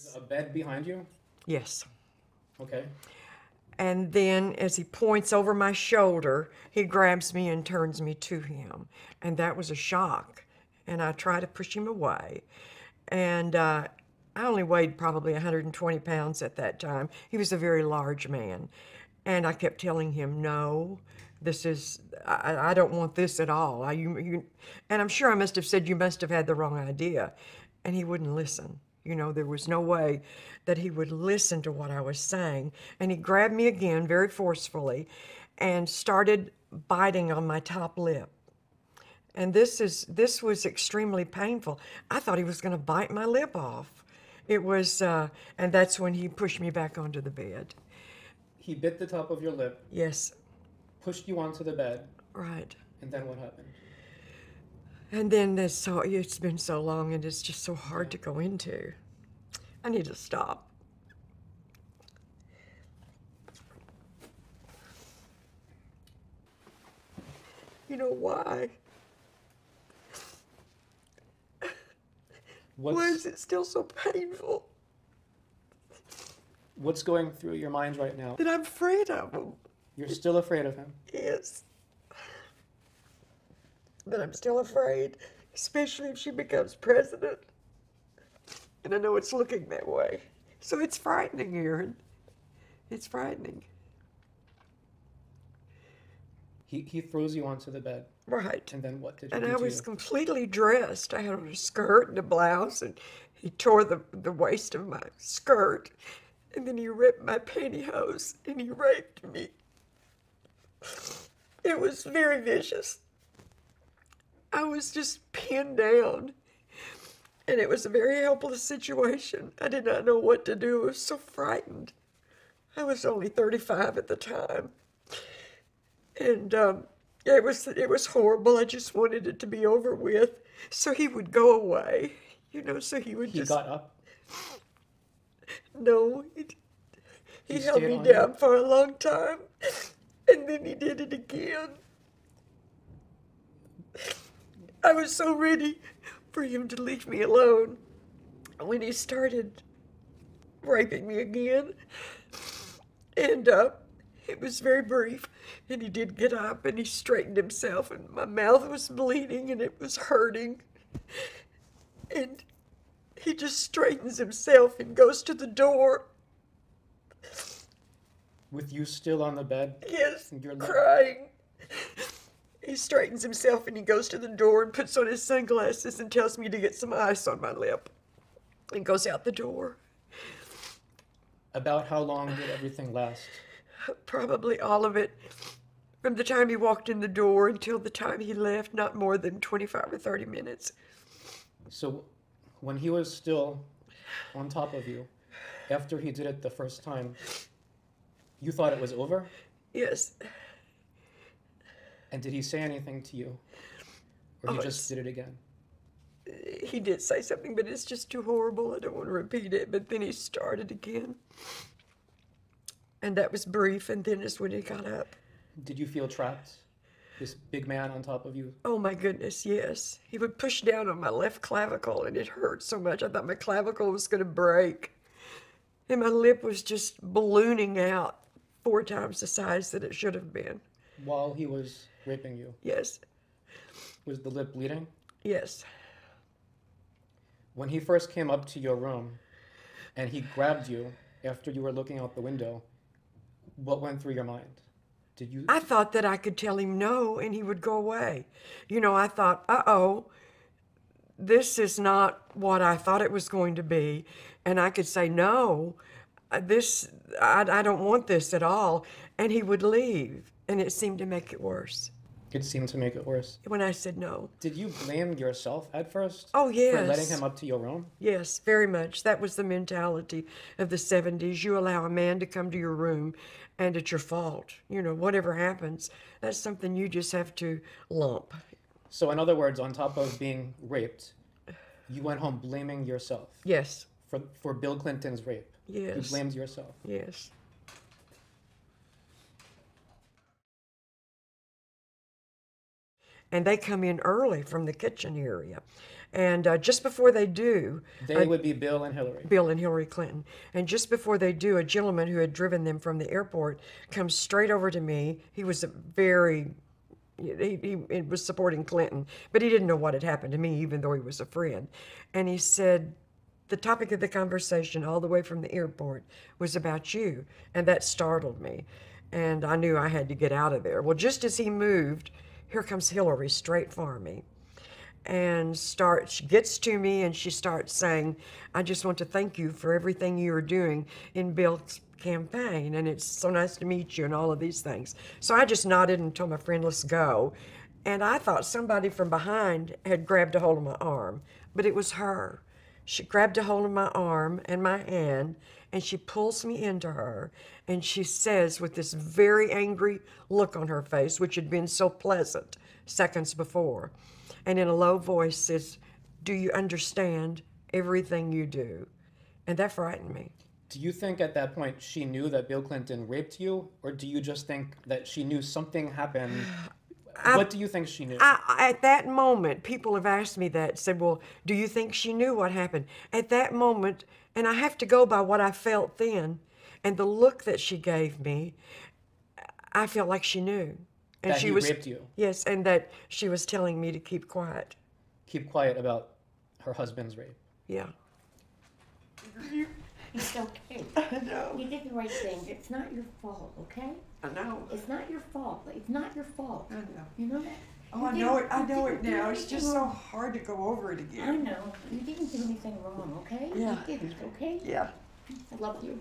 Yes. A bed behind you? Yes. Okay. And then as he points over my shoulder, he grabs me and turns me to him. And that was a shock. And I try to push him away. And I only weighed probably 120 pounds at that time. He was a very large man. And I kept telling him, no, I don't want this at all. And I'm sure I must have said, you must have had the wrong idea. And he wouldn't listen. You know, there was no way that he would listen to what I was saying. And he grabbed me again very forcefully and started biting on my top lip. And this was extremely painful. I thought he was going to bite my lip off. It was, and that's when he pushed me back onto the bed. He bit the top of your lip, Yes, pushed you onto the bed, right. and then what happened? And then it's been so long and it's just so hard to go into. I need to stop. You know why? Why is it still so painful? What's going through your mind right now? That I'm afraid of him. You're still afraid of him? Yes. But I'm still afraid, especially if she becomes president. And I know it's looking that way. So it's frightening, Aaron. It's frightening. He throws you onto the bed. Right. And then what did he do And to I you? was completely dressed. I had on a skirt and a blouse, and he tore the waist of my skirt. And then he ripped my pantyhose, and he raped me. It was very vicious. I was just pinned down. And it was a very helpless situation. I did not know what to do. I was so frightened. I was only 35 at the time. And it was horrible. I just wanted it to be over with. So he would go away. You know, so he would He just... got up? No, he held stayed me on down you? for a long time. And then he did it again. I was so ready for him to leave me alone when he started raping me again. And it was very brief. And he did get up and he straightened himself, and my mouth was bleeding and it was hurting. And he just straightens himself and goes to the door. With you still on the bed? Yes, And you're crying. He straightens himself and he goes to the door and puts on his sunglasses and tells me to get some ice on my lip and goes out the door. About how long did everything last? Probably all of it. From the time he walked in the door until the time he left, not more than 25 or 30 minutes. So when he was still on top of you, after he did it the first time, you thought it was over? Yes. And did he say anything to you? Or he just did it again? He did say something, but it's just too horrible. I don't want to repeat it. But then he started again. And that was brief, and then is when he got up. Did you feel trapped? This big man on top of you? Oh my goodness, yes. He would push down on my left clavicle, and it hurt so much. I thought my clavicle was going to break. And my lip was just ballooning out 4 times the size that it should have been. While he was raping you? Yes. Was the lip bleeding? Yes. When he first came up to your room and he grabbed you after you were looking out the window, what went through your mind? Did you... I thought that I could tell him no and he would go away. You know, I thought, uh-oh, this is not what I thought it was going to be. And I could say, no, I don't want this at all. And he would leave. And it seemed to make it worse. It seemed to make it worse. When I said no. Did you blame yourself at first? Oh, yes. For letting him up to your room? Yes, very much. That was the mentality of the 70s. You allow a man to come to your room and it's your fault. You know, whatever happens, that's something you just have to lump. So in other words, on top of being raped, you went home blaming yourself. Yes. For Bill Clinton's rape. Yes. You blamed yourself. Yes. And they come in early from the kitchen area. And just before they do, They would be Bill and Hillary. Bill and Hillary Clinton. And just before they do, a gentleman who had driven them from the airport comes straight over to me. He was a very, he was supporting Clinton, but he didn't know what had happened to me, even though he was a friend. And he said, the topic of the conversation all the way from the airport was about you. And that startled me. And I knew I had to get out of there. Well, just as he moved, here comes Hillary straight for me. And she gets to me and she starts saying, I just want to thank you for everything you are doing in Bill's campaign, and it's so nice to meet you and all of these things. So I just nodded and told my friend, let's go. And I thought somebody from behind had grabbed a hold of my arm, but it was her. She grabbed a hold of my arm and my hand, and she pulls me into her, and she says with this very angry look on her face, which had been so pleasant seconds before, and in a low voice says, do you understand everything you do? And that frightened me. Do you think at that point she knew that Bill Clinton raped you, or do you just think that she knew something happened? What do you think she knew? At that moment, people have asked me that, said, well, do you think she knew what happened? At that moment, and I have to go by what I felt then, and the look that she gave me, I felt like she knew. And that she he was, raped you? Yes, and that she was telling me to keep quiet. Keep quiet about her husband's rape. Yeah. It's okay. I know. You did the right thing. It's not your fault, okay? I know. It's not your fault. It's not your fault. I know. You know that? Oh, You I know it. didn't- I you know didn't it do now. It's anything just so wrong. hard to go over it I again. know. You didn't do anything wrong, okay? Yeah. You didn't, okay? Yeah. I love you.